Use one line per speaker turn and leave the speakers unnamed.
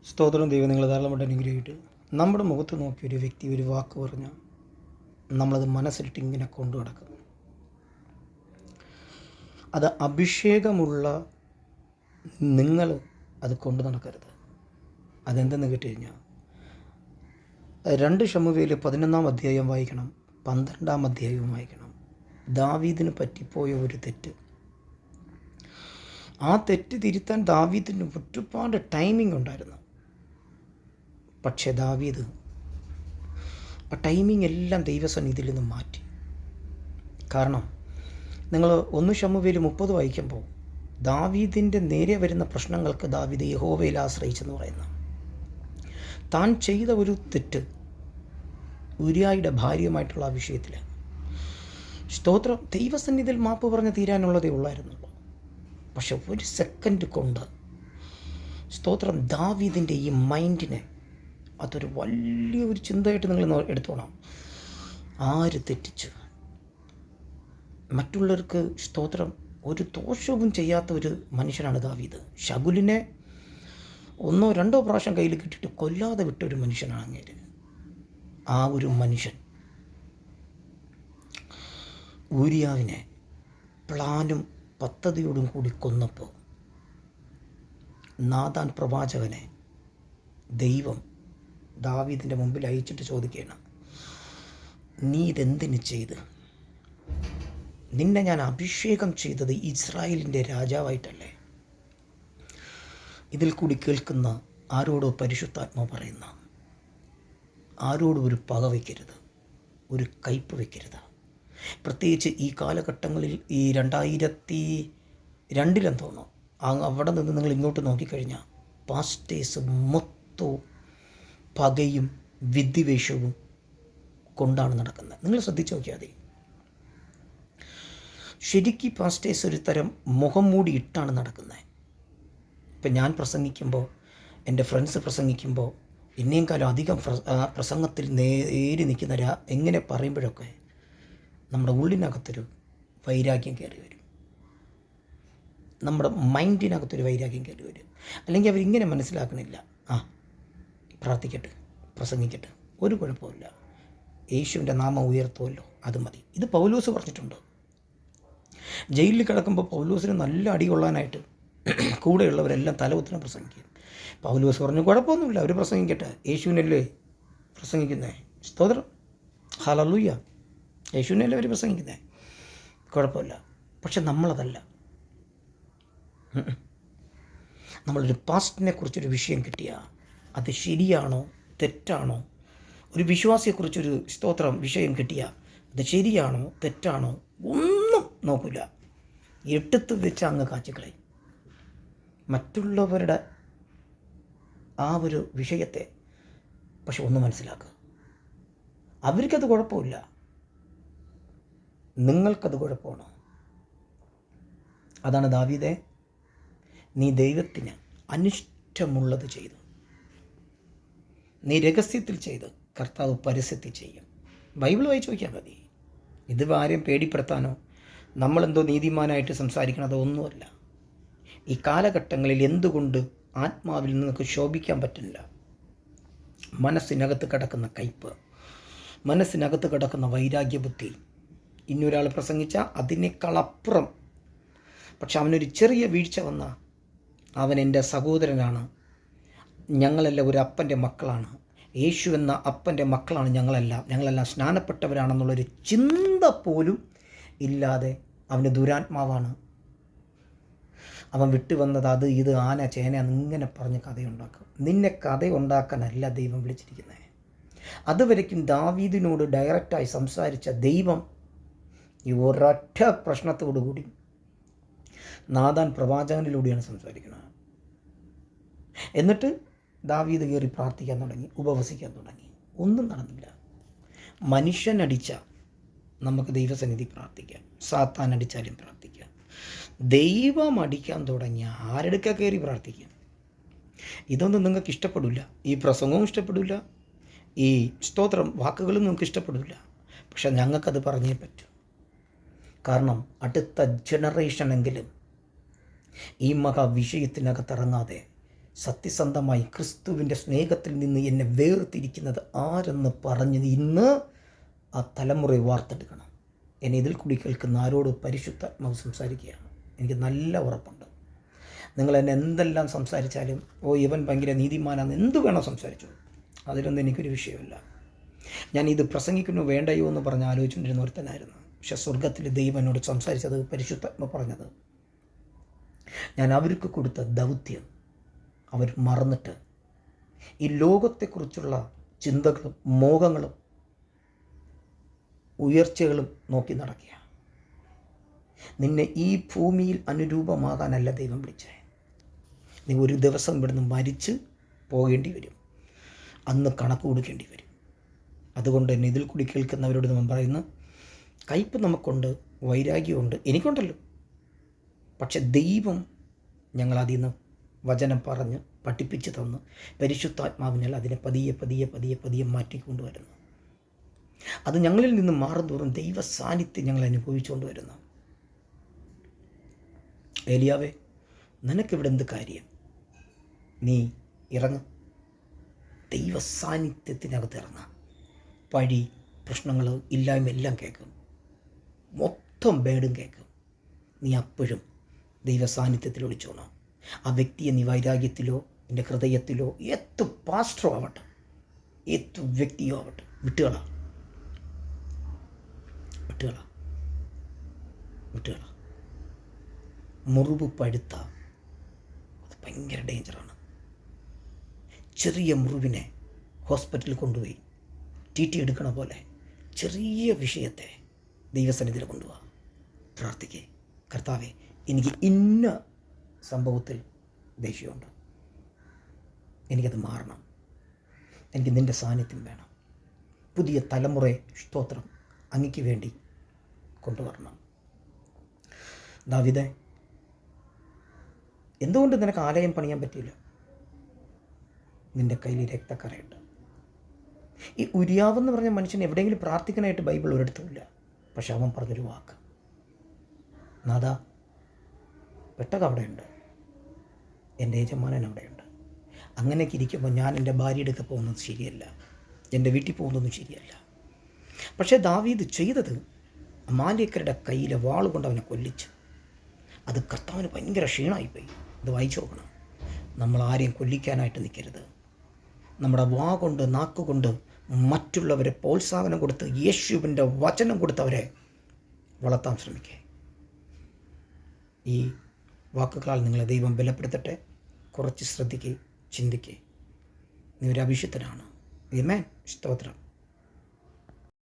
സ്തോത്രം. ദൈവം നിങ്ങൾ ധാരാളമായിട്ട് അനുഗ്രഹിക്കട്ടെ. നമ്മുടെ മുഖത്ത് നോക്കി ഒരു വ്യക്തി ഒരു വാക്ക് പറഞ്ഞാൽ നമ്മളത് മനസ്സിലിട്ട് ഇങ്ങനെ കൊണ്ടു നടക്കും. അത് അഭിഷേകമുള്ള നിങ്ങൾ അത് കൊണ്ടു നടക്കരുത്. അതെന്തെന്ന് കേട്ടുകഴിഞ്ഞാൽ 2 ശമൂവേൽ 11-ാം അധ്യായം വായിക്കണം, 12-ാം അധ്യായവും വായിക്കണം. ദാവീദിന് പറ്റിപ്പോയ ഒരു തെറ്റ്, ആ തെറ്റ് തിരുത്താൻ ദാവീദിന് ഒരുപാട് ടൈമിംഗ് ഉണ്ടായിരുന്നു. പക്ഷേ ദാവീദ് ആ ടൈമിംഗ് എല്ലാം ദൈവസന്നിധിയിൽ നിന്ന് മാറ്റി. കാരണം നിങ്ങൾ 1 ശമൂവേൽ 30 വായിക്കുമ്പോൾ ദാവീദിൻ്റെ നേരെ വരുന്ന പ്രശ്നങ്ങൾക്ക് ദാവീദ് യഹോവയിൽ ആശ്രയിച്ചെന്ന് പറയുന്നു. താൻ ചെയ്ത ഒരു തെറ്റ് ഉരിയായുടെ ഭാര്യയുമായിട്ടുള്ള ആ വിഷയത്തിൽ സ്തോത്രം ദൈവസന്നിധിയിൽ മാപ്പ് പറഞ്ഞ് തീരാനുള്ളതേ ഉള്ളായിരുന്നുള്ളൂ. പക്ഷെ 1 സെക്കൻഡ് കൊണ്ട് സ്തോത്രം ദാവീദിൻ്റെ ഈ മൈൻഡിനെ അതൊരു വലിയൊരു ചിന്തയായിട്ട് നിങ്ങൾ എടുത്തോണം. ആര് തെറ്റിച്ചു? മറ്റുള്ളവർക്ക് സ്തോത്രം ഒരു ദോഷവും ചെയ്യാത്ത ഒരു മനുഷ്യനാണ് ദാവീദ്. ശൗലിനെ 1-2 പ്രാവശ്യം കയ്യിൽ കിട്ടിയിട്ട് കൊല്ലാതെ വിട്ടൊരു മനുഷ്യനാണ് അങ്ങേര്. ആ ഒരു മനുഷ്യൻ ഊരിയാവിനെ പ്ലാനും പദ്ധതിയോടും കൂടി കൊന്നപ്പോൾ നാഥാൻ പ്രവാചകനെ ദൈവം ദാവീദിൻ്റെ മുമ്പിൽ അയച്ചിട്ട് ചോദിക്കുകയാണ്, നീ ഇതെന്തിന് ചെയ്ത്? നിന്നെ ഞാൻ അഭിഷേകം ചെയ്തത് ഇസ്രായേലിൻ്റെ രാജാവായിട്ടല്ലേ? ഇതിൽ കൂടി കേൾക്കുന്ന ആരോടോ പരിശുദ്ധാത്മാ പറയുന്ന, ആരോടും ഒരു പക വയ്ക്കരുത്, ഒരു കയ്പ് വയ്ക്കരുത്. പ്രത്യേകിച്ച് ഈ കാലഘട്ടങ്ങളിൽ ഈ 2002 തോന്നുന്നു, അവിടെ നിന്ന് നിങ്ങൾ ഇങ്ങോട്ട് നോക്കിക്കഴിഞ്ഞാൽ പാസ്റ്റേഴ്സ് മൊത്തവും പകയും വിദ്വേഷവും കൊണ്ടാണ് നടക്കുന്നത്. നിങ്ങൾ ശ്രദ്ധിച്ച് നോക്കിയാൽ മതി. ശരിക്കും പാസ്റ്റേഴ്സ് ഒരു തരം മുഖം മൂടി ഇട്ടാണ് നടക്കുന്നത്. ഇപ്പം ഞാൻ പ്രസംഗിക്കുമ്പോൾ, എൻ്റെ ഫ്രണ്ട്സ് പ്രസംഗിക്കുമ്പോൾ എന്നേക്കാളും അധികം പ്രസംഗത്തിൽ നേരി നിൽക്കുന്ന എങ്ങനെ പറയുമ്പോഴൊക്കെ നമ്മുടെ ഉള്ളിനകത്തൊരു വൈരാഗ്യം കയറി വരും, നമ്മുടെ മൈൻഡിനകത്തൊരു വൈരാഗ്യം കയറി വരും. അല്ലെങ്കിൽ അവരിങ്ങനെ മനസ്സിലാക്കണില്ല, പ്രാർത്ഥിക്കട്ടെ, പ്രസംഗിക്കട്ടെ, ഒരു കുഴപ്പമില്ല, യേശുവിൻ്റെ നാമം ഉയർത്തുമല്ലോ, അത് മതി. ഇത് പൗലോസ് പറഞ്ഞിട്ടുണ്ട്. ജയിലിൽ കിടക്കുമ്പോൾ പൗലോസിന് നല്ല അടി കൊള്ളാനായിട്ട് കൂടെയുള്ളവരെല്ലാം തലകുത്തനെ പ്രസംഗിക്കും. പൗലോസ് പറഞ്ഞു, കുഴപ്പമൊന്നുമില്ല, അവർ പ്രസംഗിക്കട്ടെ, യേശുവിനല്ലേ പ്രസംഗിക്കുന്നേ, സ്തോത്രം, ഹല്ലേലൂയ, യേശുവിനല്ലേ അവർ പ്രസംഗിക്കുന്നേ, കുഴപ്പമില്ല. പക്ഷെ നമ്മളതല്ല. നമ്മളൊരു പാസ്റ്റിനെ കുറിച്ചൊരു വിഷയം കിട്ടിയാൽ അത് ശരിയാണോ തെറ്റാണോ, ഒരു വിശ്വാസിയെക്കുറിച്ചൊരു സ്തോത്രം വിഷയം കിട്ടിയാൽ അത് ശരിയാണോ തെറ്റാണോ ഒന്നും നോക്കില്ല, എടുത്ത് വെച്ച് അങ്ങ് കാച്ചിക്കളയും. മറ്റുള്ളവരുടെ ആ ഒരു വിഷയത്തെ പക്ഷെ ഒന്ന് മനസ്സിലാക്കുക, അവർക്കത് കുഴപ്പമില്ല, നിങ്ങൾക്കത് കുഴപ്പമാണോ? അതാണ് ദാവീദേ, നീ ദൈവത്തിന് അനിഷ്ടമുള്ളത് ചെയ്തു, നീ രഹസ്യത്തിൽ ചെയ്ത് കർത്താവ് പരസ്യത്തിൽ ചെയ്യും. ബൈബിൾ വായിച്ച് നോക്കിയാൽ മതി. ഇത് ആരെയും പേടിപ്പെടുത്താനോ നമ്മളെന്തോ നീതിമാനായിട്ട് സംസാരിക്കണതോ ഒന്നുമല്ല. ഈ കാലഘട്ടങ്ങളിൽ എന്തുകൊണ്ട് ആത്മാവിൽ നിന്നൊക്കെ ശോഭിക്കാൻ പറ്റില്ല? മനസ്സിനകത്ത് കിടക്കുന്ന കയ്പ്, മനസ്സിനകത്ത് കിടക്കുന്ന വൈരാഗ്യബുദ്ധി. ഇന്നൊരാൾ പ്രസംഗിച്ചാൽ അതിനേക്കാളപ്പുറം, പക്ഷെ അവനൊരു ചെറിയ വീഴ്ച വന്നാൽ അവൻ എൻ്റെ സഹോദരനാണ്, ഞങ്ങളെല്ലാം ഒരു അപ്പൻ്റെ മക്കളാണ്, യേശു എന്ന അപ്പൻ്റെ മക്കളാണ് ഞങ്ങളെല്ലാം സ്നാനപ്പെട്ടവരാണെന്നുള്ളൊരു ചിന്ത പോലും ഇല്ലാതെ അവന് ദുരാത്മാവാണ്, അവൻ വിട്ടുവന്നത് അത് ഇത് ആന ചേന എന്നിങ്ങനെ പറഞ്ഞ് കഥയുണ്ടാക്കും. നിന്നെ കഥ ഉണ്ടാക്കാനല്ല ദൈവം വിളിച്ചിരിക്കുന്നത്. അതുവരയ്ക്കും ദാവീദിനോട് ഡയറക്റ്റായി സംസാരിച്ച ദൈവം ഈ ഒരൊറ്റ പ്രശ്നത്തോടു കൂടി നാഥാൻ പ്രവാചകനിലൂടെയാണ് സംസാരിക്കുന്നത്. എന്നിട്ട് ദാവീദ് കയറി പ്രാർത്ഥിക്കാൻ തുടങ്ങി, ഉപവസിക്കാൻ തുടങ്ങി. ഒന്നും നടന്നില്ല. മനുഷ്യനടിച്ച നമുക്ക് ദൈവസന്നിധി പ്രാർത്ഥിക്കാം, സാത്താൻ അടിച്ചാലും പ്രാർത്ഥിക്കാം. ദൈവം അടിക്കാൻ തുടങ്ങിയ ആരെടുക്ക കയറി പ്രാർത്ഥിക്കാം. ഇതൊന്നും നിങ്ങൾക്ക് ഇഷ്ടപ്പെടില്ല, ഈ പ്രസംഗവും ഇഷ്ടപ്പെടില്ല, ഈ സ്തോത്രം വാക്കുകളും നിങ്ങൾക്ക് ഇഷ്ടപ്പെടില്ല. പക്ഷെ ഞങ്ങൾക്കത് പറഞ്ഞേ പറ്റൂ. കാരണം അടുത്ത ജനറേഷനെങ്കിലും ഈ മഹാവിഷയത്തിനകത്തിറങ്ങാതെ സത്യസന്ധമായി ക്രിസ്തുവിൻ്റെ സ്നേഹത്തിൽ നിന്ന് എന്നെ വേർതിരിക്കുന്നത് ആരെന്ന് പറഞ്ഞ് ഇന്ന് ആ തലമുറയെ വാർത്തെടുക്കണം. എന്നെ ഇതിൽ കൂടി കേൾക്കുന്ന ആരോട് പരിശുദ്ധാത്മാവ് സംസാരിക്കുകയാണ്. എനിക്ക് നല്ല ഉറപ്പുണ്ട്. നിങ്ങൾ എന്നെ എന്തെല്ലാം സംസാരിച്ചാലും ഇവൻ ഭയങ്കര നീതിമാനാണെന്ന് എന്ത് വേണോ സംസാരിച്ചു, അതിലൊന്നും എനിക്കൊരു വിഷയമില്ല. ഞാൻ ഇത് പ്രസംഗിക്കുന്നു വേണ്ടയോ എന്ന് പറഞ്ഞ് ആലോചിച്ചുകൊണ്ടിരുന്ന ഒരുത്തനായിരുന്നു. പക്ഷെ സ്വർഗത്തിൽ ദൈവം എന്നോട് സംസാരിച്ചത്, പരിശുദ്ധാത്മ പറഞ്ഞത്, ഞാൻ അവർക്ക് കൊടുത്ത ദൗത്യം അവർ മറന്നിട്ട് ഈ ലോകത്തെക്കുറിച്ചുള്ള ചിന്തകളും മോഹങ്ങളും ഉയർച്ചകളും നോക്കി നടക്കുക. നിന്നെ ഈ ഭൂമിയിൽ അനുരൂപമാകാനല്ല ദൈവം വിളിച്ചേ. നീ ഒരു ദിവസം ഇവിടുന്ന് മരിച്ച് പോകേണ്ടി വരും. അന്ന് കണക്ക് കൊടുക്കേണ്ടി വരും. അതുകൊണ്ട് തന്നെ ഇതിൽ കൂടി കേൾക്കുന്നവരോട് നമ്മൾ പറയുന്നു, കയ്പ് നമുക്കുണ്ട്, വൈരാഗ്യമുണ്ട്, എനിക്കുണ്ടല്ലോ. പക്ഷെ ദൈവം ഞങ്ങളതിൽ നിന്ന് വചനം പറഞ്ഞ് പഠിപ്പിച്ച് തന്ന് പരിശുദ്ധാത്മാവിനാൽ അതിനെ പതിയെ പതിയെ പതിയെ പതിയെ മാറ്റിക്കൊണ്ടുവരുന്നു. അത് ഞങ്ങളിൽ നിന്ന് മാറുന്തോറും ദൈവ സാന്നിധ്യം ഞങ്ങൾ അനുഭവിച്ചുകൊണ്ട് വരുന്നു. ഏലിയാവേ, നിനക്കിവിടെ എന്ത് കാര്യം? നീ ഇറങ്ങ്, ദൈവ സാന്നിധ്യത്തിനകത്ത് ഇറങ്ങാം. പഴി, പ്രശ്നങ്ങൾ, ഇല്ലായ്മ എല്ലാം കേൾക്കും, മൊത്തം ബേഡും കേൾക്കും. നീ അപ്പോഴും ദൈവ സാന്നിധ്യത്തിൽ ഒളിച്ചോണം. ആ വ്യക്തിയെ നീ വൈരാഗ്യത്തിലോ നിൻ്റെ ഹൃദയത്തിലോ ഏത് പാസ്റ്ററോ ആവട്ടെ, ഏത് വ്യക്തിയോ ആവട്ടെ, വിട്ടുകള. മുറിവ് പഴുത്ത അത് ഭയങ്കര ഡേഞ്ചറാണ്. ചെറിയ മുറിവിനെ ഹോസ്പിറ്റലിൽ കൊണ്ടുപോയി TT എടുക്കണ പോലെ ചെറിയ വിഷയത്തെ ദൈവസന്നിധിയിൽ കൊണ്ടുപോവാ. പ്രാർത്ഥിക്കേ, കർത്താവേ, എനിക്ക് ഇന്ന സംഭവത്തിൽ ദേഷ്യമുണ്ട്, എനിക്കത് മാറണം, എനിക്ക് നിൻ്റെ സാന്നിധ്യം വേണം. പുതിയ തലമുറയെ സ്തോത്രം അങ്ങയ്ക്ക് വേണ്ടി കൊണ്ടുവരണം. ദാവീദേ, എന്തുകൊണ്ട് നിനക്ക് ആലയം പണിയാൻ പറ്റിയില്ല? നിൻ്റെ കയ്യിൽ രക്തക്കറയുണ്ട്. ഈ ഉരിയാവെന്ന് പറഞ്ഞ മനുഷ്യൻ എവിടെയെങ്കിലും പ്രാർത്ഥിക്കാനായിട്ട് ബൈബിൾ ഒരിടത്തുമില്ല. പക്ഷെ അവൻ പറഞ്ഞൊരു വാക്ക്, നാദാ, പെട്ടകം അവിടെയുണ്ട്, എൻ്റെ യജമാനൻ അവിടെയുണ്ട്. അങ്ങനെയൊക്കെ ഇരിക്കുമ്പോൾ ഞാൻ എൻ്റെ ഭാര്യയുടെ പോകുന്നത് ശരിയല്ല, എൻ്റെ വീട്ടിൽ പോകുന്നതൊന്നും ശരിയല്ല. പക്ഷേ ദാവീദ് ചെയ്തത് അമാലേക്കരുടെ കയ്യിലെ വാളുകൊണ്ട് അവനെ കൊല്ലിച്ചു. അത് കർത്താവിന് ഭയങ്കര ക്ഷീണമായിപ്പോയി. അത് വായിച്ചു നോക്കണം. നമ്മൾ ആരെയും കൊല്ലിക്കാനായിട്ട് നിൽക്കരുത്. നമ്മുടെ വാ കൊണ്ട്, നാക്കുകൊണ്ട് മറ്റുള്ളവരെ പ്രോത്സാഹനം കൊടുത്ത് യേശുവിൻ്റെ വചനം കൊടുത്തവരെ വളർത്താൻ ശ്രമിക്കുക. ഈ വാക്കുകളാൽ നിങ്ങളെ ദൈവം ബലപ്പെടുത്തട്ടെ. കുറച്ച് ശ്രദ്ധിക്കുക, ചിന്തിക്കുക. നീ ഒരു അഭിഷിക്തനാണ്. ആമേൻ. സ്തോത്രം.